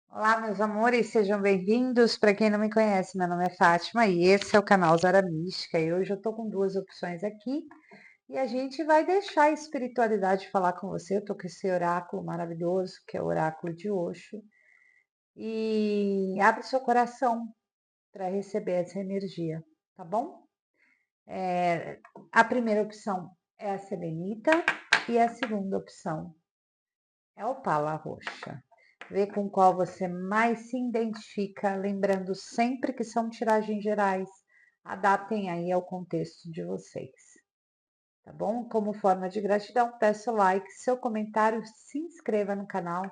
Olá, meus amores, sejam bem-vindos. Para quem não me conhece, meu nome é Fátima e esse é o canal Zara Mística. E hoje eu tô com duas opções aqui e a gente vai deixar a espiritualidade falar com você. Eu tô com esse oráculo maravilhoso, que é o oráculo de Osho. E abre seu coração para receber essa energia, tá bom? A primeira opção é a selenita e a segunda opção é o pala roxa. Vê com qual você mais se identifica, lembrando sempre que são tiragens gerais. Adaptem aí ao contexto de vocês, tá bom? Como forma de gratidão, peço like, seu comentário, se inscreva no canal,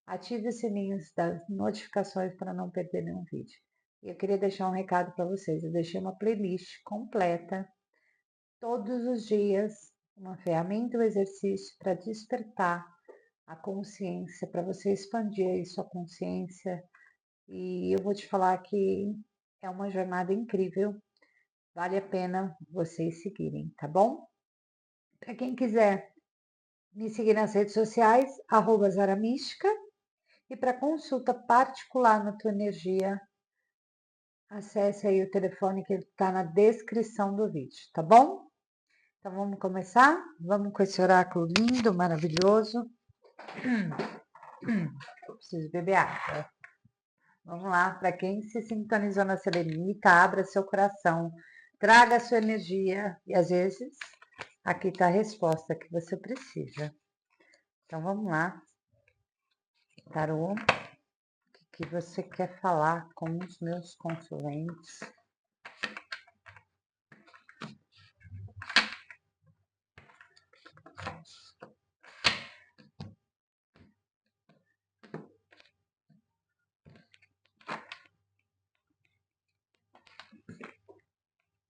ative os sininhos das notificações para não perder nenhum vídeo. E eu queria deixar um recado para vocês. Eu deixei uma playlist completa todos os dias, uma ferramenta, um exercício para despertar a consciência, para você expandir aí sua consciência. E eu vou te falar que é uma jornada incrível, vale a pena vocês seguirem, tá bom? Para quem quiser me seguir nas redes sociais, @zaramística, e para consulta particular na tua energia, acesse aí o telefone que está na descrição do vídeo, tá bom? Então vamos começar? Vamos com esse oráculo lindo, maravilhoso. Preciso beber água. Vamos lá, para quem se sintonizou na selenita, abra seu coração, traga sua energia e às vezes aqui está a resposta que você precisa. Então vamos lá, tarô, o que você quer falar com os meus consulentes?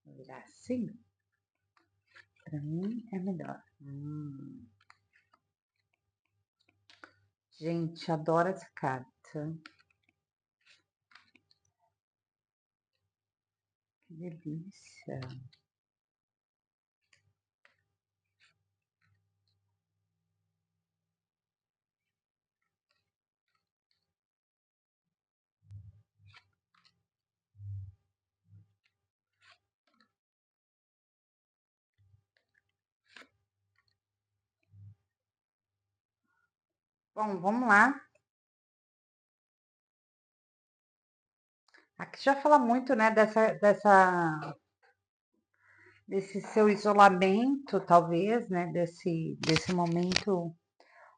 Vou virar assim, para mim é melhor. Gente, adoro essa carta. Que delícia. Bom, vamos lá. Aqui já fala muito, né, desse seu isolamento, talvez, né, desse momento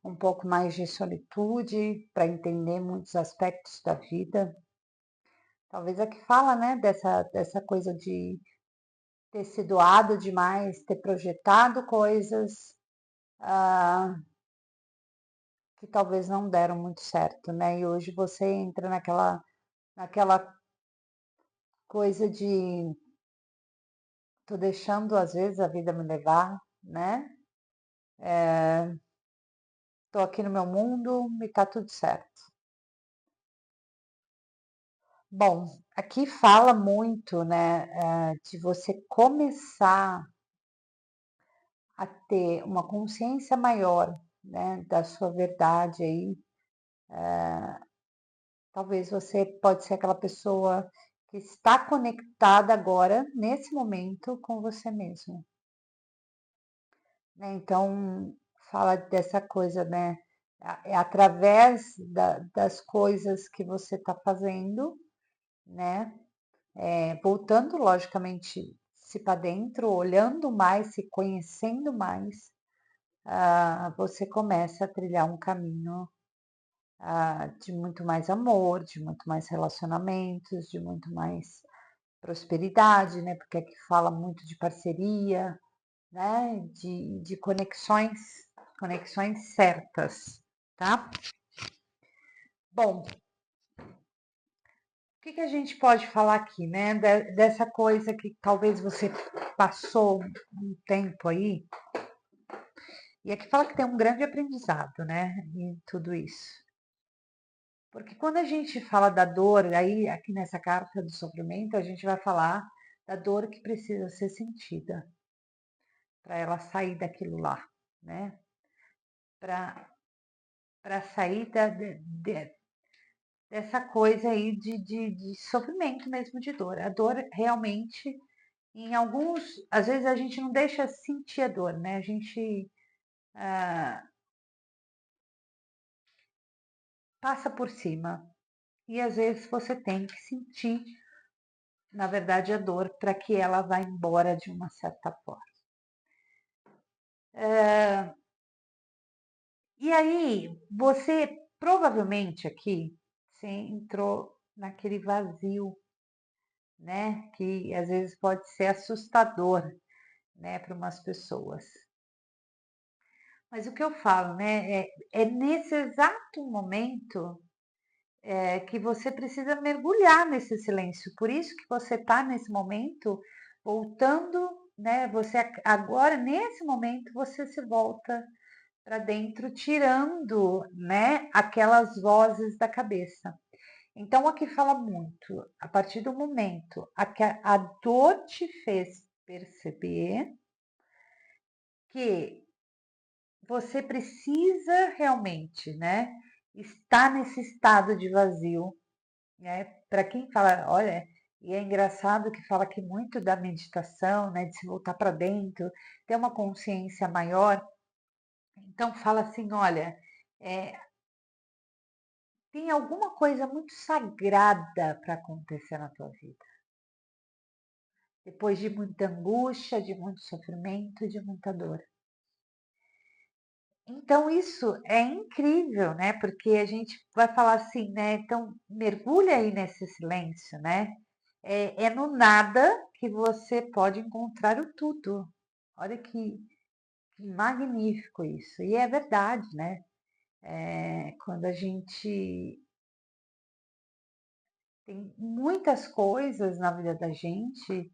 um pouco mais de solitude para entender muitos aspectos da vida. Talvez aqui fala, né, dessa coisa de ter se doado demais, ter projetado coisas que talvez não deram muito certo, né? E hoje você entra naquela coisa de tô deixando às vezes a vida me levar, né? Tô aqui no meu mundo e tá tudo certo. Bom, aqui fala muito, né, de você começar a ter uma consciência maior, né, da sua verdade aí. Talvez você pode ser aquela pessoa que está conectada agora, nesse momento, com você mesmo, né? Então, fala dessa coisa, né? É através das coisas que você está fazendo, né? Voltando, logicamente, se para dentro, olhando mais, se conhecendo mais, você começa a trilhar um caminho de muito mais amor, de muito mais relacionamentos, de muito mais prosperidade, né? Porque aqui fala muito de parceria, né? De conexões certas, tá? Bom, o que a gente pode falar aqui, né? Dessa coisa que talvez você passou um tempo aí, e aqui fala que tem um grande aprendizado, né? Em tudo isso. Porque quando a gente fala da dor, aí aqui nessa carta do sofrimento, a gente vai falar da dor que precisa ser sentida para ela sair daquilo lá, né? Para sair dessa coisa aí de sofrimento mesmo, de dor. A dor realmente, em alguns, às vezes a gente não deixa sentir a dor, né? A gente passa por cima. E às vezes você tem que sentir, na verdade, a dor para que ela vá embora de uma certa forma. E aí, você provavelmente aqui, você entrou naquele vazio, né? Que às vezes pode ser assustador, né, para umas pessoas. Mas o que eu falo, né, é nesse exato momento que você precisa mergulhar nesse silêncio. Por isso que você está nesse momento voltando, né? Você agora nesse momento você se volta para dentro, tirando, né, aquelas vozes da cabeça. Então aqui fala muito, a partir do momento que a dor te fez perceber que você precisa realmente, né, estar nesse estado de vazio, né? Para quem fala, olha, e é engraçado que fala que muito da meditação, né, de se voltar para dentro, ter uma consciência maior. Então fala assim, olha, é, tem alguma coisa muito sagrada para acontecer na tua vida. Depois de muita angústia, de muito sofrimento, de muita dor. Então isso é incrível, né? Porque a gente vai falar assim, né? Então mergulha aí nesse silêncio, né? É no nada que você pode encontrar o tudo. Olha que magnífico isso. E é verdade, né? Quando a gente tem muitas coisas na vida da gente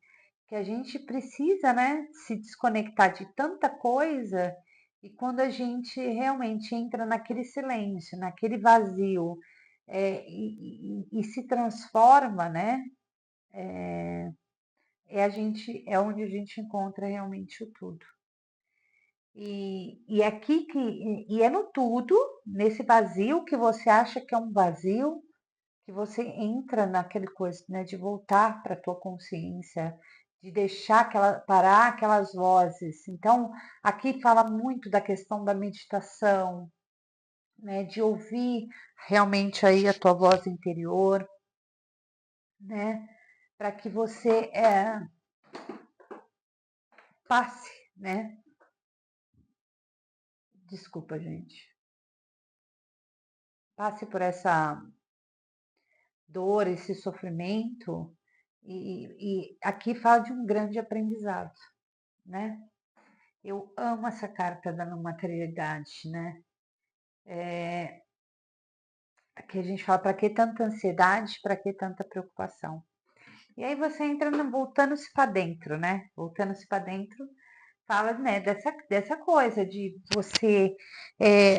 que a gente precisa, né, se desconectar de tanta coisa, e quando a gente realmente entra naquele silêncio, naquele vazio, e se transforma, né, é onde a gente encontra realmente o tudo. E aqui e é no tudo, nesse vazio que você acha que é um vazio, que você entra naquele coisa, né, de voltar para a tua consciência, de deixar parar aquelas vozes. Então, aqui fala muito da questão da meditação, né, de ouvir realmente aí a tua voz interior, né, para que você passe, né? Desculpa, gente. Passe por essa dor, esse sofrimento, e aqui fala de um grande aprendizado, né? Eu amo essa carta da não materialidade, né? Aqui a gente fala, para que tanta ansiedade, para que tanta preocupação? E aí você entra voltando-se para dentro, né? Voltando-se para dentro, fala, né, dessa coisa de você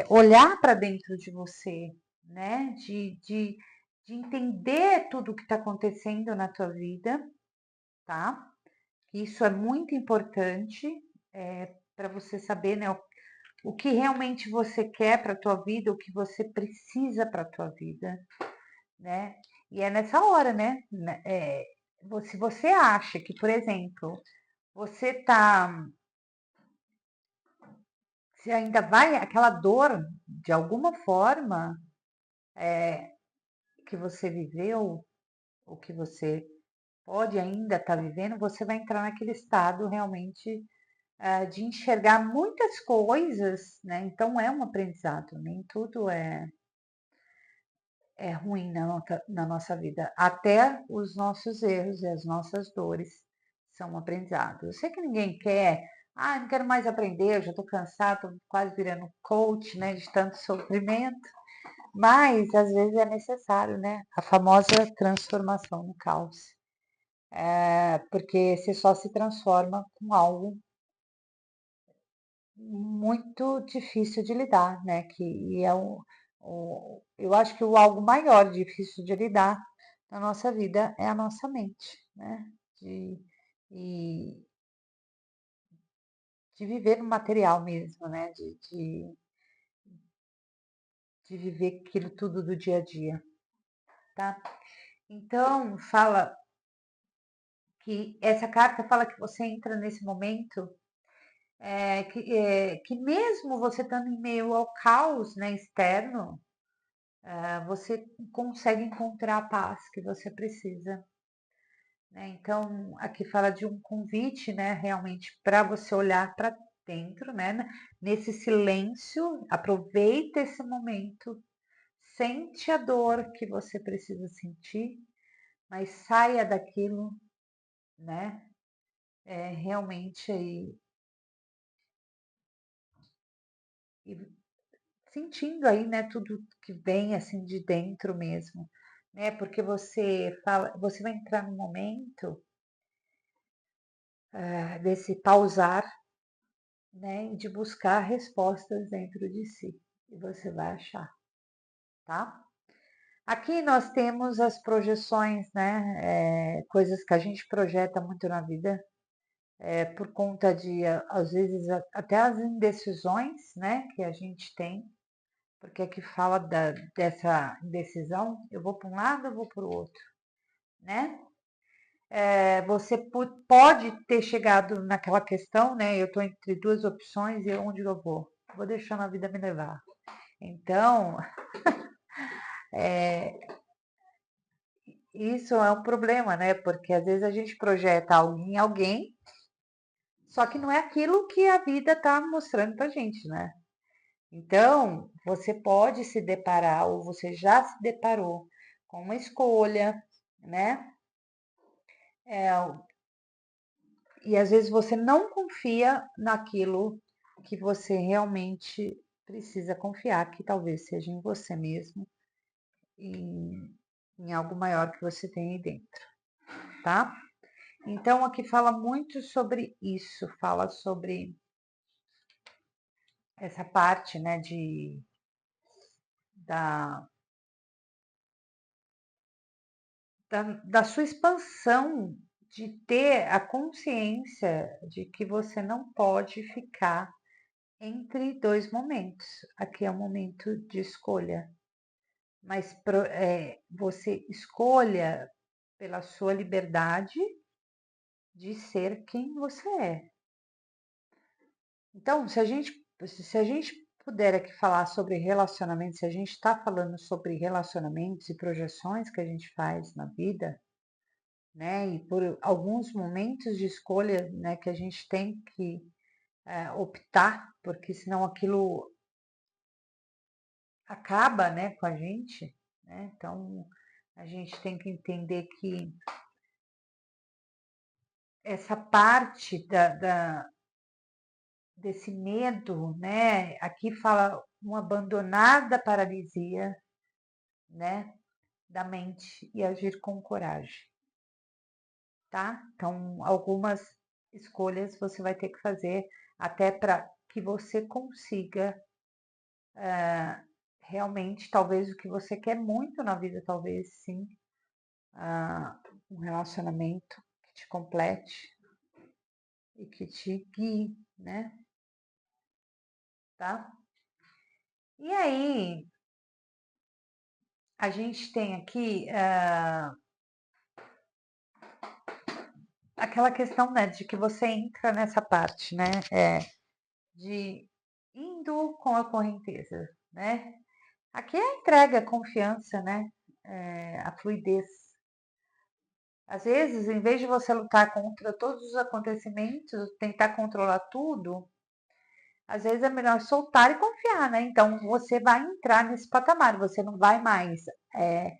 olhar para dentro de você, né? De entender tudo o que está acontecendo na tua vida, tá? Isso é muito importante para você saber, né, o que realmente você quer para a tua vida, o que você precisa para a tua vida, né? E é nessa hora, né? Se você acha que, por exemplo, você tá, se ainda vai aquela dor de alguma forma que você viveu, ou que você pode ainda estar vivendo, você vai entrar naquele estado realmente de enxergar muitas coisas, né? Então é um aprendizado, nem tudo é ruim na nossa vida. Até os nossos erros e as nossas dores são um aprendizado. Eu sei que ninguém quer, não quero mais aprender, eu já estou cansado, estou quase virando coach, né, de tanto sofrimento. Mas às vezes é necessário, né? A famosa transformação no caos. Porque você só se transforma com algo muito difícil de lidar, né? Eu acho que o algo maior difícil de lidar na nossa vida é a nossa mente, né? De, e, de viver no material mesmo, né? De viver aquilo tudo do dia a dia. tá? Então, fala que essa carta fala que você entra nesse momento que mesmo você estando em meio ao caos, né, externo, você consegue encontrar a paz que você precisa. Né? Então, aqui fala de um convite, né, realmente para você olhar para dentro, né, nesse silêncio, aproveita esse momento, sente a dor que você precisa sentir, mas saia daquilo, né, realmente aí, e sentindo aí, né, tudo que vem assim de dentro mesmo, né, porque você fala, você vai entrar num momento desse pausar, né, e de buscar respostas dentro de si, e você vai achar, tá? Aqui nós temos as projeções, né, coisas que a gente projeta muito na vida, por conta de, às vezes, até as indecisões, né, que a gente tem, porque aqui fala dessa indecisão, eu vou para um lado, eu vou para o outro, né? Você pode ter chegado naquela questão, né? Eu estou entre duas opções e onde eu vou? Vou deixando a vida me levar. Então, isso é um problema, né? Porque às vezes a gente projeta algo em alguém, só que não é aquilo que a vida está mostrando pra gente, né? Então, você pode se deparar, ou você já se deparou com uma escolha, né? E às vezes você não confia naquilo que você realmente precisa confiar, que talvez seja em você mesmo, em algo maior que você tem aí dentro, tá? Então aqui fala muito sobre isso, fala sobre essa parte, né, da, da sua expansão, de ter a consciência de que você não pode ficar entre dois momentos. Aqui é um momento de escolha, mas você escolha pela sua liberdade de ser quem você é. Então, se a gente puder aqui falar sobre relacionamentos, se a gente está falando sobre relacionamentos e projeções que a gente faz na vida, né, e por alguns momentos de escolha, né, que a gente tem que optar, porque senão aquilo acaba, né, com a gente, né? Então a gente tem que entender que essa parte desse medo, né? Aqui fala uma abandonada paralisia, né? Da mente e agir com coragem, tá? Então algumas escolhas você vai ter que fazer até para que você consiga realmente, talvez o que você quer muito na vida, talvez sim, um relacionamento que te complete e que te guie, né? Tá? E aí, a gente tem aqui aquela questão, né, de que você entra nessa parte, né, de indo com a correnteza, né? Aqui é a entrega, a confiança, né? A fluidez. Às vezes, em vez de você lutar contra todos os acontecimentos, tentar controlar tudo, às vezes é melhor soltar e confiar, né? Então você vai entrar nesse patamar, você não vai mais é,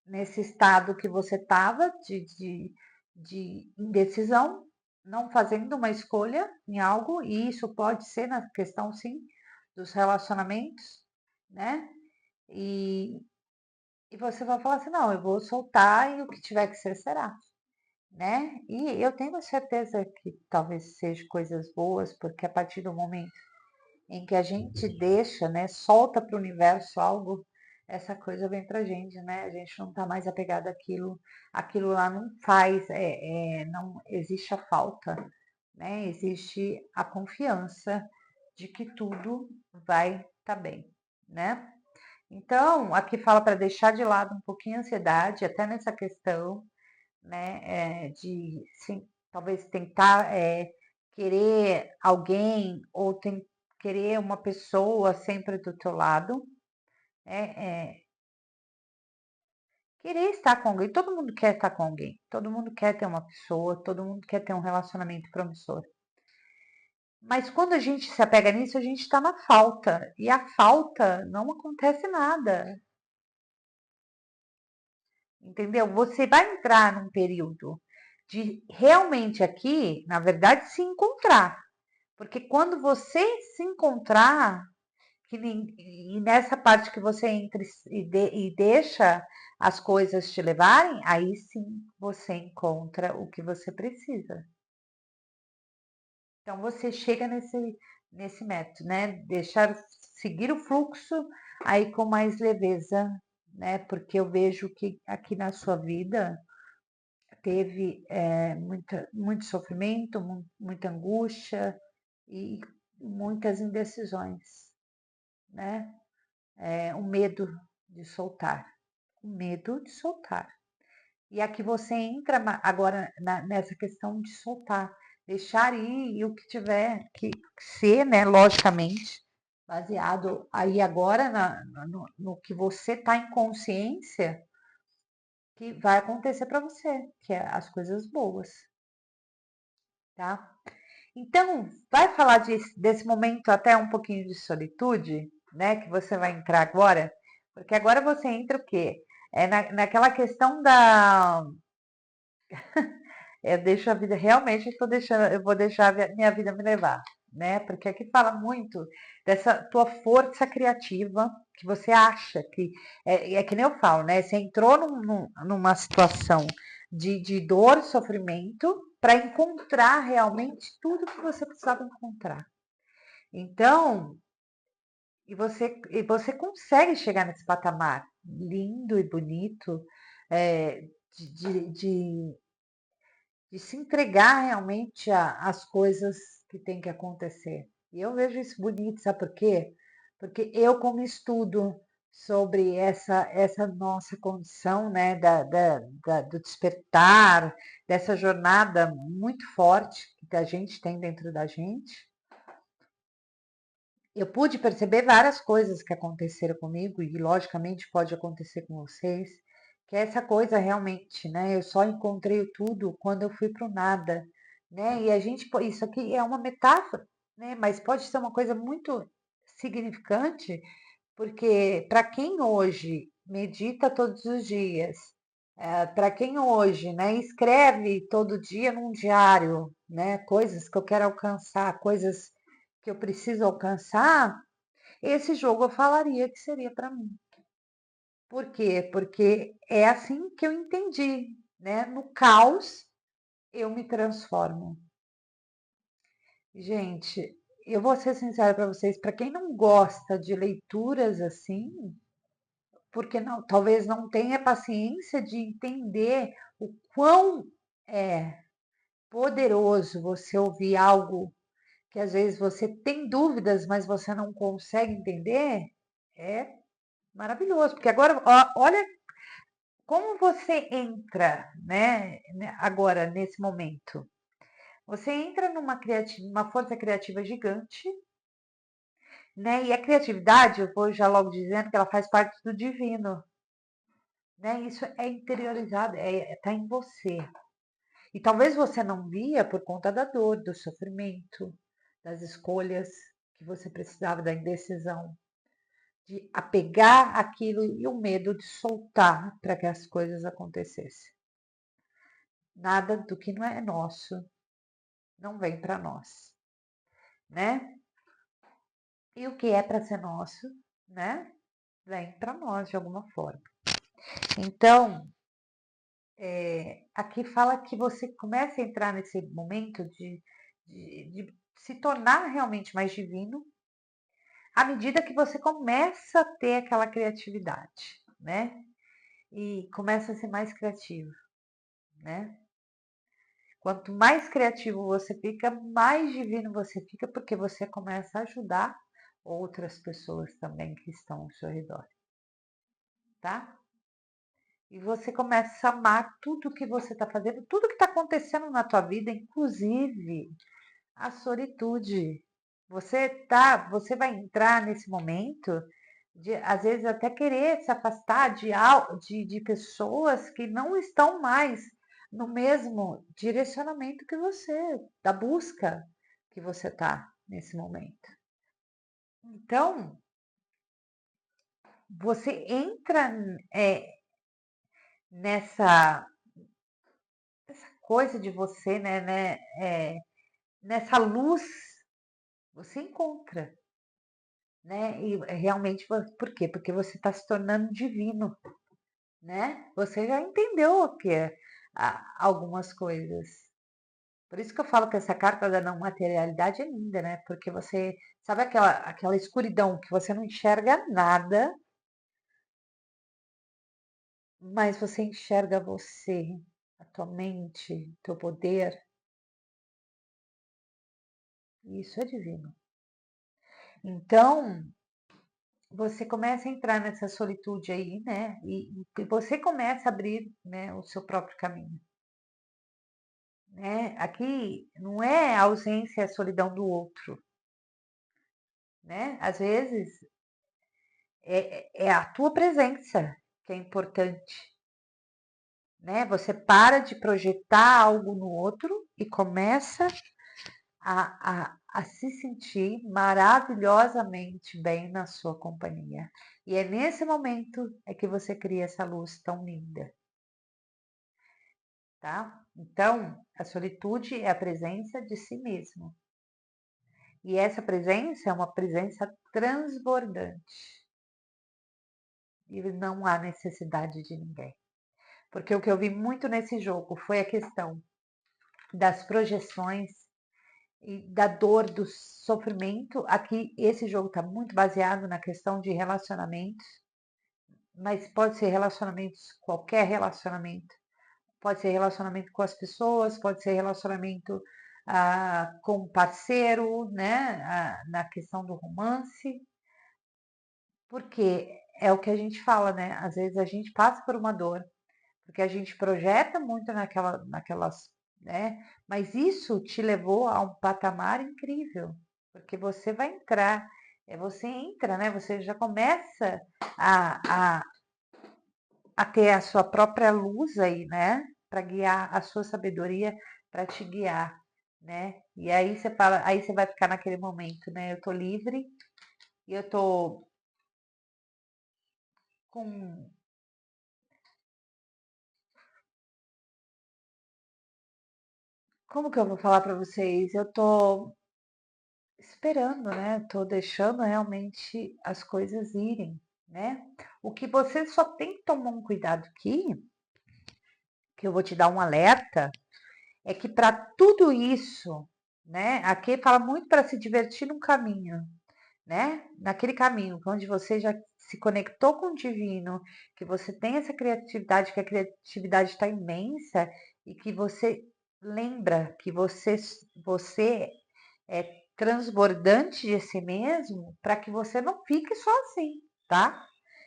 nesse estado que você estava de indecisão, não fazendo uma escolha em algo, e isso pode ser na questão, sim, dos relacionamentos, né? E, e você vai falar assim, não, eu vou soltar e o que tiver que ser, será. Né? E eu tenho certeza que talvez seja coisas boas, porque a partir do momento em que a gente deixa, né, solta para o universo algo, essa coisa vem para a gente, né? A gente não está mais apegado àquilo, aquilo lá não faz, não existe a falta, né? Existe a confiança de que tudo vai estar bem, né? Então, aqui fala para deixar de lado um pouquinho a ansiedade, até nessa questão, né, de sim, talvez tentar querer alguém ou querer uma pessoa sempre do teu lado, querer estar com alguém. Todo mundo quer estar com alguém, todo mundo quer ter uma pessoa, todo mundo quer ter um relacionamento promissor. Mas quando a gente se apega nisso, a gente está na falta. E a falta não acontece nada. Entendeu? Você vai entrar num período de realmente aqui, na verdade, se encontrar. Porque quando você se encontrar, e nessa parte que você entra e deixa as coisas te levarem, aí sim você encontra o que você precisa. Então você chega nesse método, né? Deixar seguir o fluxo aí com mais leveza, né? Porque eu vejo que aqui na sua vida teve muito sofrimento, muita angústia e muitas indecisões, né? O medo de soltar, o medo de soltar. E aqui você entra agora nessa questão de soltar, deixar ir e o que tiver que ser, né, logicamente, baseado aí agora no que você está em consciência que vai acontecer para você, que é as coisas boas, tá? Então, vai falar desse momento até um pouquinho de solitude, né, que você vai entrar agora, porque agora você entra o quê? Naquela questão da eu deixo a vida, realmente estou deixando, eu vou deixar a minha vida me levar, né? Porque aqui fala muito dessa tua força criativa que você acha que é que nem eu falo, né? Você entrou numa situação de dor, sofrimento, para encontrar realmente tudo que você precisava encontrar. Então, e você consegue chegar nesse patamar lindo e bonito é, de de se entregar realmente às coisas que tem que acontecer. E eu vejo isso bonito, sabe por quê? Porque eu, como estudo sobre essa nossa condição, né, do despertar, dessa jornada muito forte que a gente tem dentro da gente, eu pude perceber várias coisas que aconteceram comigo e logicamente pode acontecer com vocês, que é essa coisa realmente, né? Eu só encontrei tudo quando eu fui para o nada, né? E a gente, isso aqui é uma metáfora, né? Mas pode ser uma coisa muito significante, porque para quem hoje medita todos os dias, para quem hoje, né, escreve todo dia num diário, né, coisas que eu quero alcançar, coisas que eu preciso alcançar, esse jogo eu falaria que seria para mim. Por quê? Porque é assim que eu entendi, né? No caos eu me transformo. Gente, eu vou ser sincera para vocês, para quem não gosta de leituras assim, porque não, talvez não tenha paciência de entender o quão é poderoso você ouvir algo que às vezes você tem dúvidas, mas você não consegue entender, é maravilhoso. Porque agora, olha como você entra, né, agora nesse momento. Você entra uma força criativa gigante, né? E a criatividade, eu vou já logo dizendo que ela faz parte do divino, né? Isso é interiorizado, tá em você. E talvez você não via por conta da dor, do sofrimento, das escolhas que você precisava, da indecisão, de apegar aquilo e o medo de soltar para que as coisas acontecessem. Nada do que não é nosso não vem para nós, né? E o que é para ser nosso, né? Vem para nós de alguma forma. Então, aqui fala que você começa a entrar nesse momento de se tornar realmente mais divino à medida que você começa a ter aquela criatividade, né? E começa a ser mais criativo, né? Quanto mais criativo você fica, mais divino você fica, porque você começa a ajudar outras pessoas também que estão ao seu redor. tá? E você começa a amar tudo que você está fazendo, tudo que está acontecendo na tua vida, inclusive a solitude. Você vai entrar nesse momento de, às vezes, até querer se afastar de pessoas que não estão mais no mesmo direcionamento que você, da busca que você está nesse momento. Então, você entra nessa essa coisa de você, nessa luz, você encontra, né? E realmente, por quê? Porque você está se tornando divino, né? Você já entendeu o que é algumas coisas. Por isso que eu falo que essa carta da não materialidade é linda, né? Porque você sabe aquela escuridão que você não enxerga nada, mas você enxerga você, a tua mente, teu poder. Isso é divino. Então, você começa a entrar nessa solitude aí, né? E você começa a abrir, né, o seu próprio caminho, né? Aqui não é a ausência, a solidão do outro, né? Às vezes é a tua presença que é importante, né? Você para de projetar algo no outro e começa a se sentir maravilhosamente bem na sua companhia. E é nesse momento que você cria essa luz tão linda, tá? Então, a solitude é a presença de si mesmo. E essa presença é uma presença transbordante. E não há necessidade de ninguém. Porque o que eu vi muito nesse jogo foi a questão das projeções e da dor, do sofrimento. Aqui, esse jogo está muito baseado na questão de relacionamentos, mas pode ser relacionamentos, qualquer relacionamento. Pode ser relacionamento com as pessoas, pode ser relacionamento com o parceiro, né? Na questão do romance. Porque é o que a gente fala, né? Às vezes a gente passa por uma dor, porque a gente projeta muito naquelas, né? Mas isso te levou a um patamar incrível, porque você vai entrar, você entra, né? Você já começa a, a, a ter a sua própria luz aí, né? Para guiar a sua sabedoria, para te guiar, né? E aí você fala, aí você vai ficar naquele momento, né? Eu tô livre e eu tô com, como que eu vou falar para vocês? Eu tô esperando, né? Tô deixando realmente as coisas irem, né? O que você só tem que tomar um cuidado aqui, que eu vou te dar um alerta, é que para tudo isso, né? Aqui fala muito para se divertir num caminho, né? Naquele caminho onde você já se conectou com o divino, que você tem essa criatividade, que a criatividade está imensa e que você lembra que você é transbordante de si mesmo, para que você não fique só assim, tá?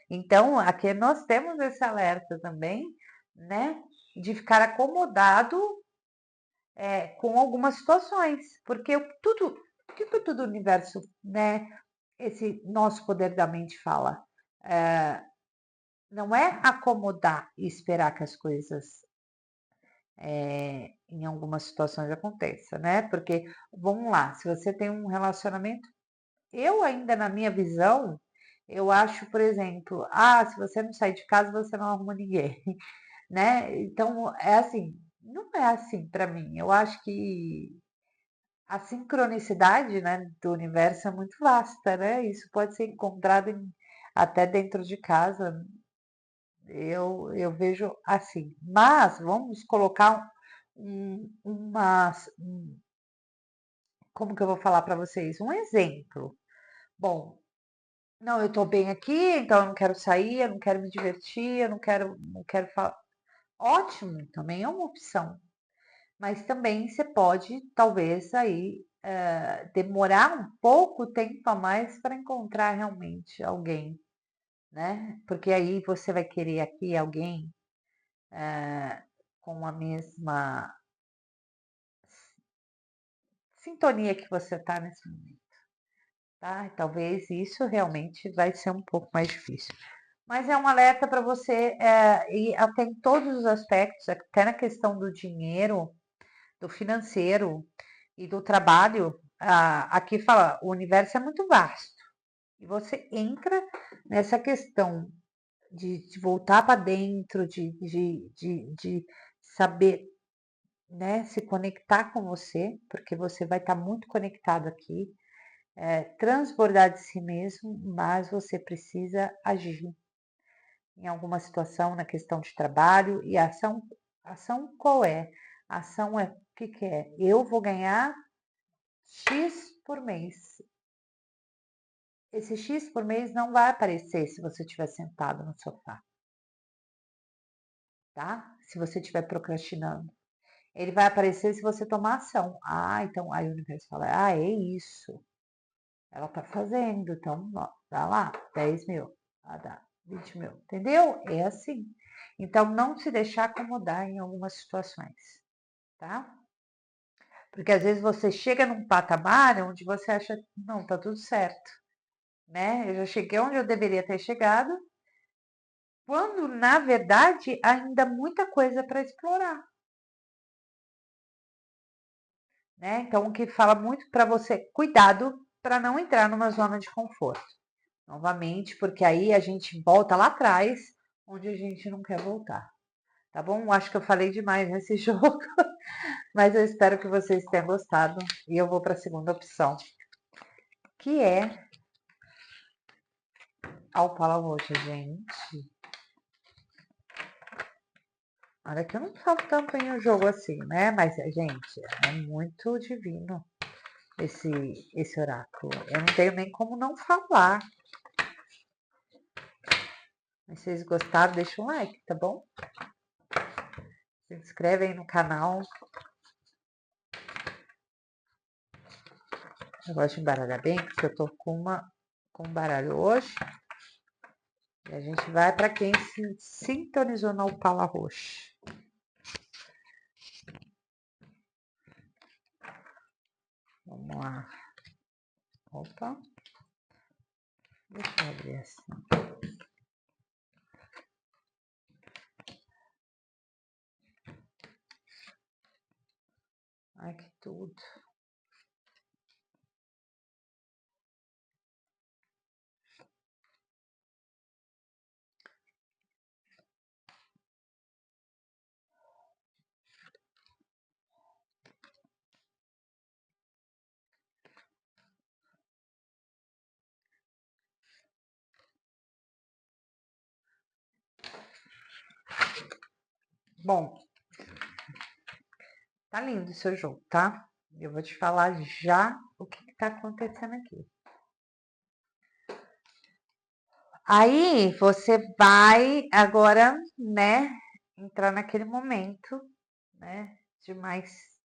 Então, aqui nós temos esse alerta também, né? De ficar acomodado com algumas situações, porque o que tudo o universo, né? Esse nosso poder da mente fala. É, não é acomodar e esperar que as coisas em algumas situações aconteçam, né? Porque, vamos lá, se você tem um relacionamento, eu ainda na minha visão, eu acho, por exemplo, se você não sair de casa, você não arruma ninguém, né? Então, é assim, não é assim para mim. Eu acho que a sincronicidade, né, do universo é muito vasta, né? Isso pode ser encontrado até dentro de casa. Eu vejo assim. Mas vamos colocar como que eu vou falar para vocês? Um exemplo. Bom, não, eu tô bem aqui, então eu não quero sair, eu não quero me divertir, eu não quero falar. Ótimo, também é uma opção. Mas também você pode, talvez, aí demorar um pouco tempo a mais para encontrar realmente alguém, né? Porque aí você vai querer aqui alguém com a mesma sintonia que você está nesse momento, tá? E talvez isso realmente vai ser um pouco mais difícil. Mas é um alerta para você ir até em todos os aspectos, até na questão do dinheiro, do financeiro e do trabalho. Aqui fala, o universo é muito vasto. E você entra nessa questão de voltar para dentro, de saber, né, se conectar com você, porque você vai estar muito conectado aqui, transbordar de si mesmo, mas você precisa agir em alguma situação na questão de trabalho. E a ação qual é? A ação é o que é? Eu vou ganhar X por mês. Esse X por mês não vai aparecer se você estiver sentado no sofá, tá? Se você estiver procrastinando. Ele vai aparecer se você tomar ação. Então aí o universo fala, é isso. Ela tá fazendo, então ó, dá lá, 10 mil, dá 20 mil, entendeu? É assim. Então não se deixar acomodar em algumas situações, tá? Porque às vezes você chega num patamar onde você acha, não, tá tudo certo, né? Eu já cheguei onde eu deveria ter chegado, quando na verdade ainda muita coisa para explorar, né? Então o que fala muito para você, cuidado para não entrar numa zona de conforto. Novamente, porque aí a gente volta lá atrás, onde a gente não quer voltar. Tá bom? Acho que eu falei demais nesse jogo, mas eu espero que vocês tenham gostado. E eu vou para a segunda opção, que é a Opala roxa, gente. Olha que eu não falo tanto em um jogo assim, né? Mas, gente, é muito divino esse oráculo. Eu não tenho nem como não falar. Mas se vocês gostaram, deixa um like, tá bom? Se inscreve aí no canal. Eu gosto de embaralhar bem, porque eu tô com um baralho hoje. E a gente vai para quem se sintonizou na Opala roxa. Vamos lá. Opa. Deixa eu abrir assim. Ai, que tudo. Bom, tá lindo o seu jogo, tá? Eu vou te falar já o que tá acontecendo aqui. Aí você vai agora, né, entrar naquele momento, né, de mais.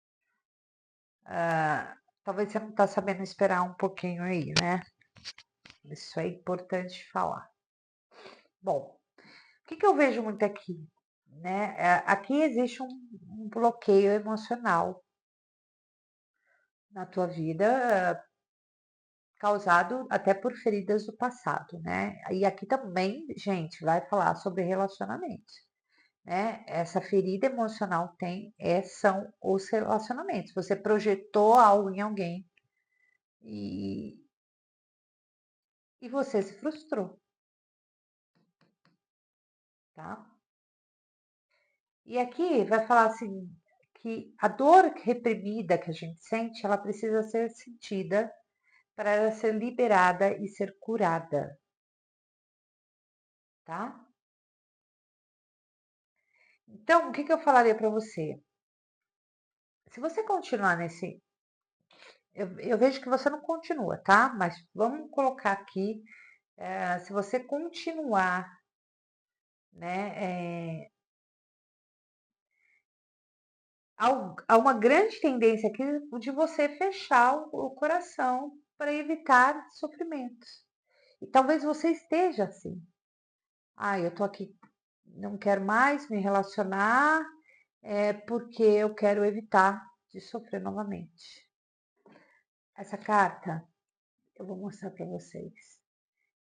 Talvez você não tá sabendo esperar um pouquinho aí, né? Isso é importante falar. Bom, o que eu vejo muito aqui, né? Aqui existe um bloqueio emocional na tua vida, causado até por feridas do passado, né? E aqui também, gente, vai falar sobre relacionamentos, né? Essa ferida emocional são os relacionamentos. Você projetou algo em alguém e, e você se frustrou, tá? E aqui vai falar assim que a dor reprimida que a gente sente, ela precisa ser sentida para ela ser liberada e ser curada, tá? Então, o que eu falaria para você? Se você continuar nesse. Eu vejo que você não continua, tá? Mas vamos colocar aqui, se você continuar, né? Há uma grande tendência aqui de você fechar o coração para evitar sofrimentos. E talvez você esteja assim. Eu tô aqui, não quero mais me relacionar, porque eu quero evitar de sofrer novamente. Essa carta eu vou mostrar para vocês.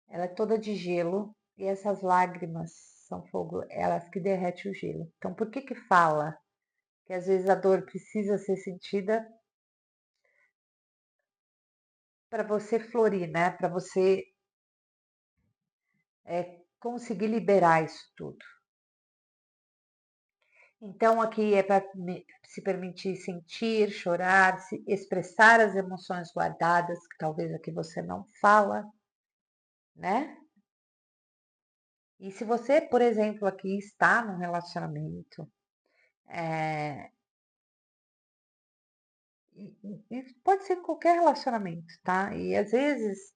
Ela é toda de gelo e essas lágrimas são fogo, elas que derretem o gelo. Então, por que que fala que às vezes a dor precisa ser sentida para você florir, né? Para você conseguir liberar isso tudo. Então, aqui é para se permitir sentir, chorar, se expressar as emoções guardadas, que talvez aqui você não fala, né? E se você, por exemplo, aqui está num relacionamento, é, e pode ser em qualquer relacionamento, tá? E às vezes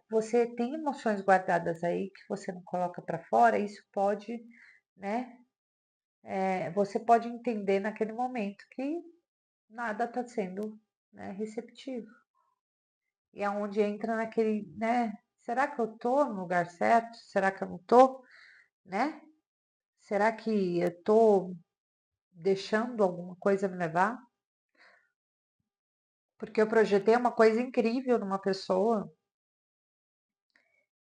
você tem emoções guardadas aí que você não coloca para fora, isso pode, né? Você pode entender naquele momento que nada está sendo, né, receptivo. E é onde entra naquele, né? Será que eu tô no lugar certo? Será que eu não tô, né? Será que eu tô deixando alguma coisa me levar? Porque eu projetei uma coisa incrível numa pessoa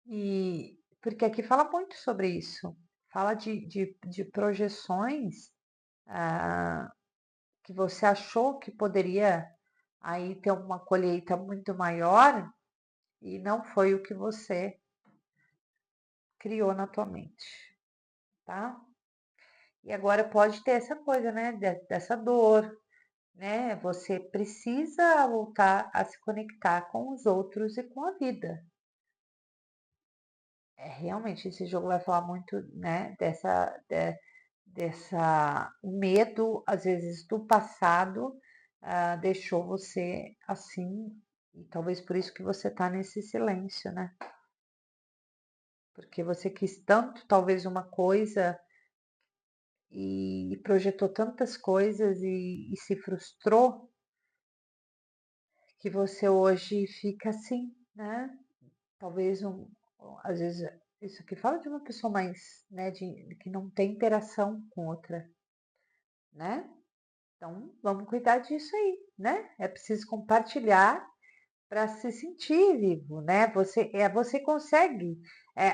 e porque aqui fala muito sobre isso. Fala de projeções ah, que você achou que poderia aí ter uma colheita muito maior e não foi o que você criou na tua mente, tá? E agora pode ter essa coisa, né, dessa dor, né? Você precisa voltar a se conectar com os outros e com a vida. Realmente esse jogo vai falar muito, né, dessa o medo, às vezes, do passado, deixou você assim, e talvez por isso que você tá nesse silêncio, né? Porque você quis tanto, talvez, uma coisa e projetou tantas coisas e se frustrou que você hoje fica assim, né? Talvez às vezes isso aqui fala de uma pessoa mais, né, que não tem interação com outra, né? Então vamos cuidar disso aí, né? É preciso compartilhar para se sentir vivo, né? Você consegue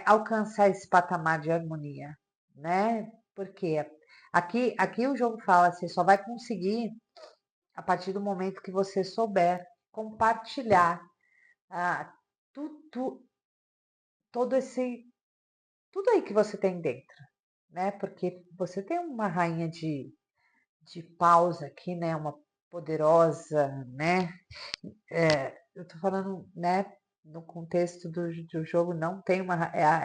alcançar esse patamar de harmonia, né? Porque aqui o jogo fala, você só vai conseguir a partir do momento que você souber compartilhar ah, tu, todo esse tudo aí que você tem dentro, né? Porque você tem uma rainha de paus aqui, né? Uma poderosa, né? Eu tô falando, né? No contexto do jogo, não tem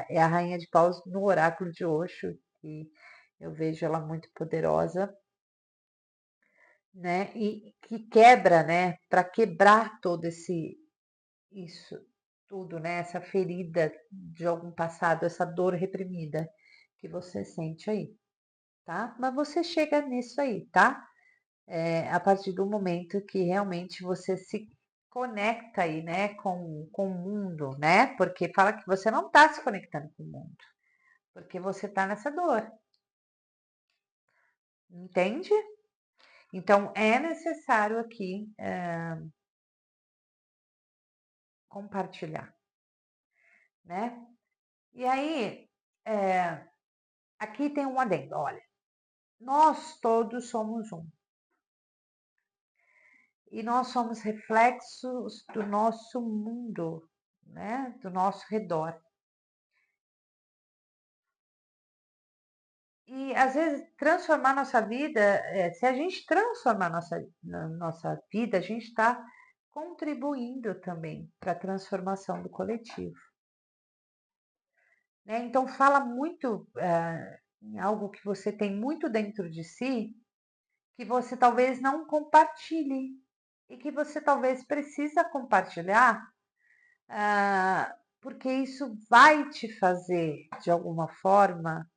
é a rainha de paus no oráculo de Osho, que eu vejo ela muito poderosa, né? E que quebra, né? Para quebrar todo isso tudo, né? Essa ferida de algum passado, essa dor reprimida que você sente aí, tá? Mas você chega nisso aí, tá? A partir do momento que realmente você se conecta aí, né, com o mundo, né? Porque fala que você não está se conectando com o mundo, porque você está nessa dor, entende? Então é necessário aqui compartilhar, né? E aí, é, aqui tem um adendo, olha, nós todos somos um. E nós somos reflexos do nosso mundo, né? Do nosso redor. E às vezes transformar nossa vida, se a gente transformar nossa vida, a gente está contribuindo também para a transformação do coletivo. Né? Então fala muito em algo que você tem muito dentro de si, que você talvez não compartilhe e que você talvez precisa compartilhar, porque isso vai te fazer de alguma forma,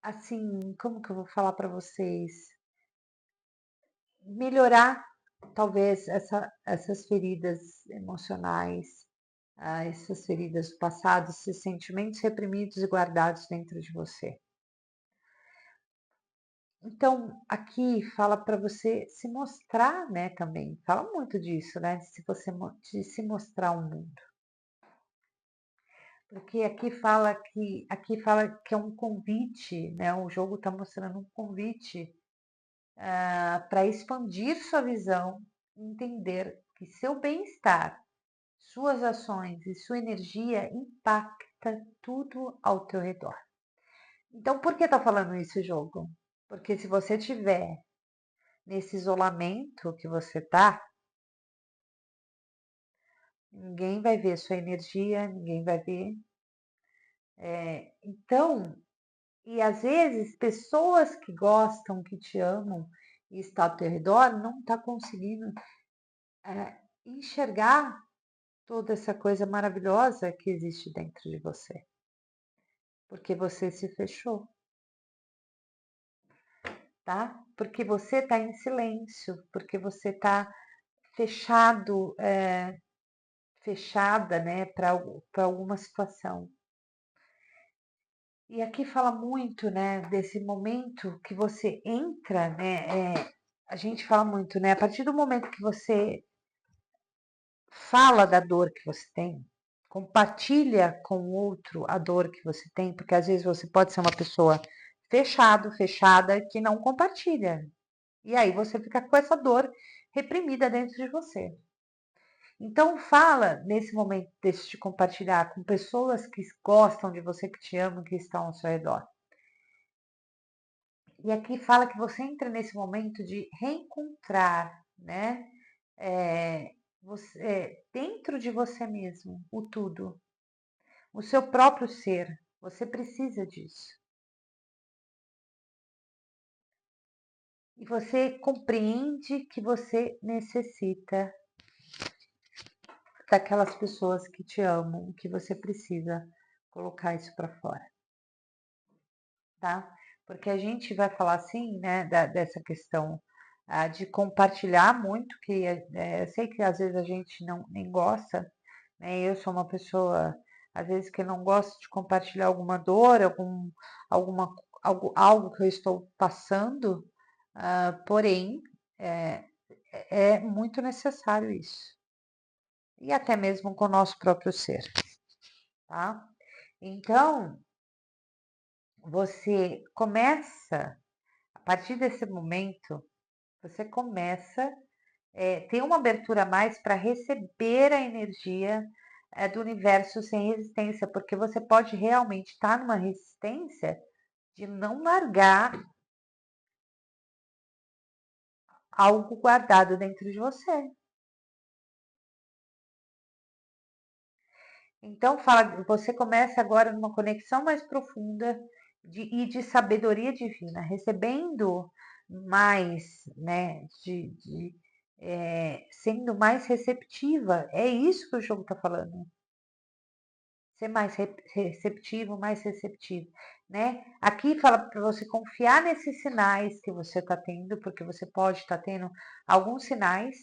assim, como que eu vou falar para vocês? Melhorar talvez essas feridas emocionais, essas feridas do passado, esses sentimentos reprimidos e guardados dentro de você. Então, aqui fala para você se mostrar, né, também. Fala muito disso, né, de se mostrar ao mundo. Porque aqui fala que é um convite, né? O jogo está mostrando um convite para expandir sua visão, entender que seu bem-estar, suas ações e sua energia impacta tudo ao teu redor. Então, por que está falando isso, jogo? Porque se você tiver nesse isolamento que você tá, ninguém vai ver sua energia, ninguém vai ver. Então, e às vezes pessoas que gostam, que te amam e estão ao teu redor, não tá conseguindo enxergar toda essa coisa maravilhosa que existe dentro de você, porque você se fechou, tá? Porque você tá em silêncio, porque você tá fechado, fechada, né, para alguma situação. E aqui fala muito, né, desse momento que você entra, né, a gente fala muito, né, a partir do momento que você fala da dor que você tem, compartilha com o outro a dor que você tem, porque às vezes você pode ser uma pessoa fechada, que não compartilha. E aí você fica com essa dor reprimida dentro de você. Então fala nesse momento de compartilhar com pessoas que gostam de você, que te amam, que estão ao seu redor. E aqui fala que você entra nesse momento de reencontrar, né? Dentro de você mesmo, o tudo, o seu próprio ser. Você precisa disso. E você compreende que você necessita daquelas pessoas que te amam, que você precisa colocar isso para fora, tá? Porque a gente vai falar assim, né, dessa questão de compartilhar muito, que eu sei que às vezes a gente não nem gosta, né? Eu sou uma pessoa, às vezes, que não gosta de compartilhar alguma dor, alguma, algo que eu estou passando, porém, é, é muito necessário isso. E até mesmo com o nosso próprio ser, tá? Então, você começa, a partir desse momento, você começa ter uma abertura a mais para receber a energia do universo sem resistência, porque você pode realmente estar numa resistência de não largar algo guardado dentro de você. Então, você começa agora numa conexão mais profunda e de sabedoria divina, recebendo mais, né, sendo mais receptiva. É isso que o jogo está falando. Ser mais receptivo, mais receptivo, né? Aqui fala para você confiar nesses sinais que você está tendo, porque você pode estar tendo alguns sinais,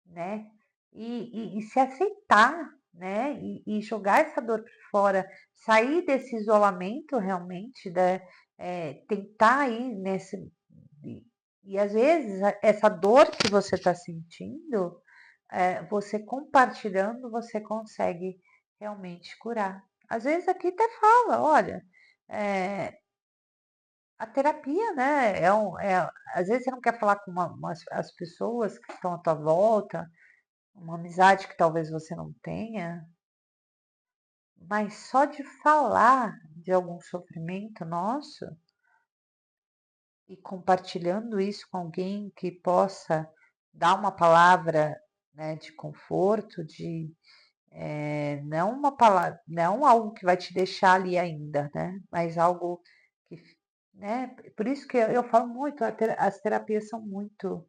né? E se aceitar, né? E jogar essa dor para fora, sair desse isolamento realmente, né? Tentar ir nesse. E às vezes essa dor que você está sentindo, você compartilhando, você consegue realmente curar. Às vezes aqui até fala, olha, é, a terapia, né? Às vezes você não quer falar com as pessoas que estão à tua volta, uma amizade que talvez você não tenha, mas só de falar de algum sofrimento nosso e compartilhando isso com alguém que possa dar uma palavra, né, de conforto, não uma palavra, não algo que vai te deixar ali ainda, né? Mas algo que, né? Por isso que eu falo muito, as terapias são muito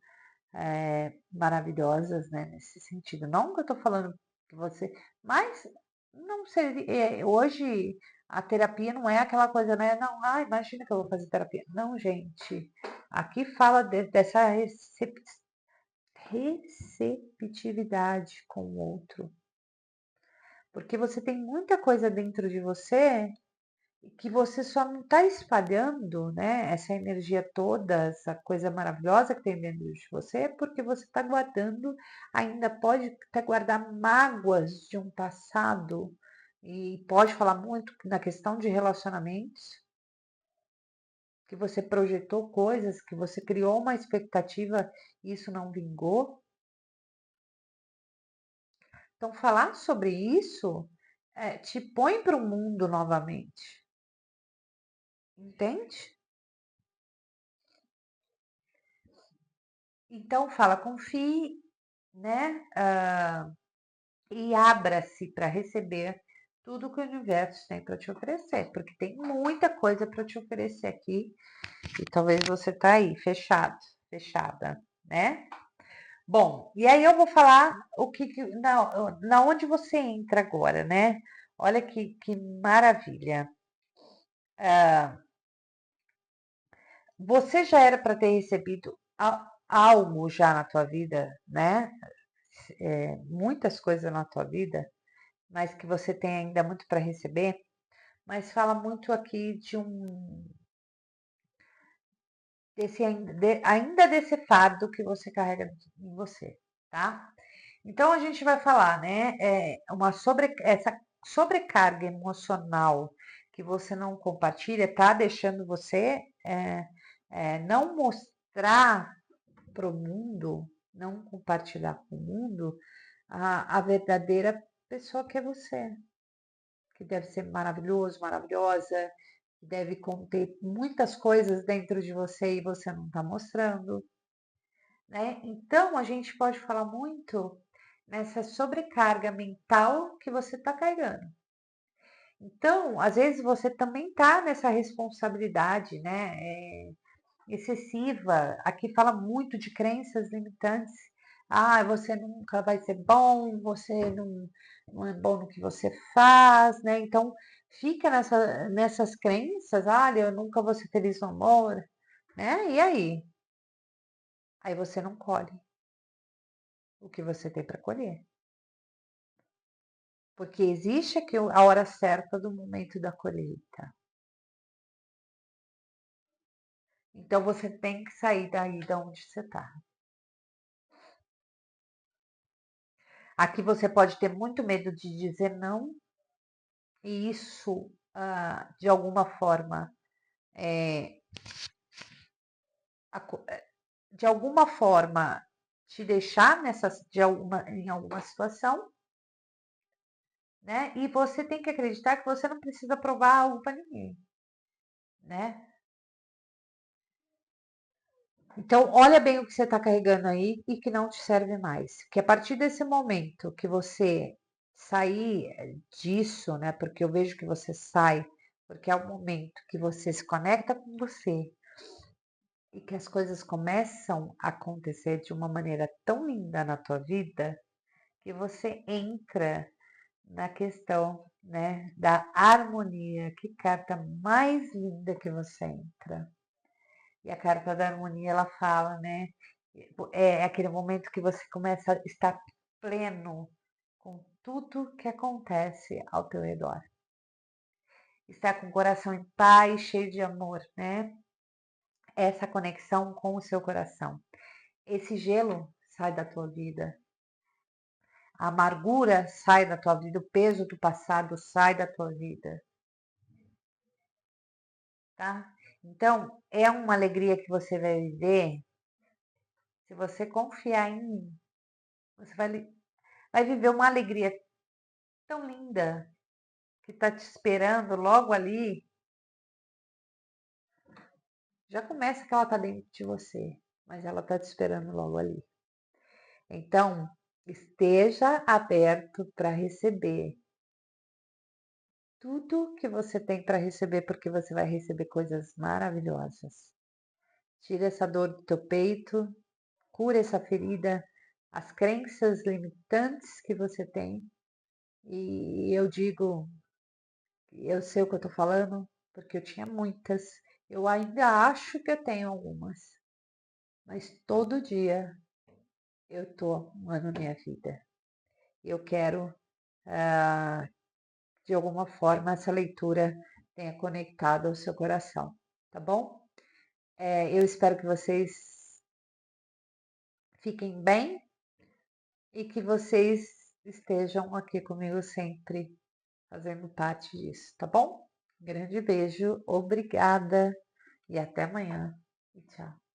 maravilhosas, né? Nesse sentido. Não que eu estou falando que você, mas não sei, hoje a terapia não é aquela coisa, né? Não, imagina que eu vou fazer terapia. Não, gente. Aqui fala dessa receptividade com o outro. Porque você tem muita coisa dentro de você que você só não está espalhando, né? Essa energia toda, essa coisa maravilhosa que tem dentro de você, porque você está guardando, ainda pode até guardar mágoas de um passado, e pode falar muito na questão de relacionamentos, que você projetou coisas, que você criou uma expectativa e isso não vingou. Então, falar sobre isso te põe para o mundo novamente, entende? Então, fala, confie, né? E abra-se para receber tudo que o universo tem para te oferecer, porque tem muita coisa para te oferecer aqui e talvez você tá aí fechado, fechada, né? Bom, e aí eu vou falar na onde você entra agora, né? Olha que maravilha. Você já era para ter recebido algo já na tua vida, né? Muitas coisas na tua vida, mas que você tem ainda muito para receber. Mas fala muito aqui de ainda desse fardo que você carrega em você, tá? Então a gente vai falar, né? Essa sobrecarga emocional que você não compartilha tá deixando você não mostrar para o mundo, não compartilhar com o mundo a verdadeira pessoa que é você, que deve ser maravilhoso, maravilhosa, que deve conter muitas coisas dentro de você e você não está mostrando, né? Então a gente pode falar muito nessa sobrecarga mental que você está carregando. Então, às vezes você também está nessa responsabilidade, né? Excessiva. Aqui fala muito de crenças limitantes. Ah, você nunca vai ser bom, você não é bom no que você faz, né? Então, fica nessas crenças, olha, eu nunca vou ser feliz no amor, né? E aí? Aí você não colhe o que você tem para colher. Porque existe aqui a hora certa do momento da colheita. Então você tem que sair daí de onde você está. Aqui você pode ter muito medo de dizer não, e isso, de alguma forma, de alguma forma, te deixar em alguma situação, né? E você tem que acreditar que você não precisa provar algo para ninguém, né? Então, olha bem o que você está carregando aí e que não te serve mais. Que a partir desse momento que você sair disso, né? Porque eu vejo que você sai, porque é o momento que você se conecta com você e que as coisas começam a acontecer de uma maneira tão linda na tua vida que você entra na questão, né, da harmonia. Que carta mais linda que você entra. E a carta da harmonia, ela fala, né? É aquele momento que você começa a estar pleno com tudo que acontece ao teu redor. Está com o coração em paz, cheio de amor, né? Essa conexão com o seu coração. Esse gelo sai da tua vida. A amargura sai da tua vida. O peso do passado sai da tua vida, tá? Então, é uma alegria que você vai viver se você confiar em mim. Você vai viver uma alegria tão linda que está te esperando logo ali. Já começa que ela está dentro de você, mas ela está te esperando logo ali. Então, esteja aberto para receber tudo que você tem para receber, porque você vai receber coisas maravilhosas. Tira essa dor do teu peito, cura essa ferida, as crenças limitantes que você tem. E eu digo, eu sei o que eu estou falando, porque eu tinha muitas. Eu ainda acho que eu tenho algumas, mas todo dia eu estou arrumando minha vida. Eu quero de alguma forma essa leitura tenha conectado ao seu coração, tá bom? Eu espero que vocês fiquem bem e que vocês estejam aqui comigo sempre, fazendo parte disso, tá bom? Grande beijo, obrigada e até amanhã. E tchau.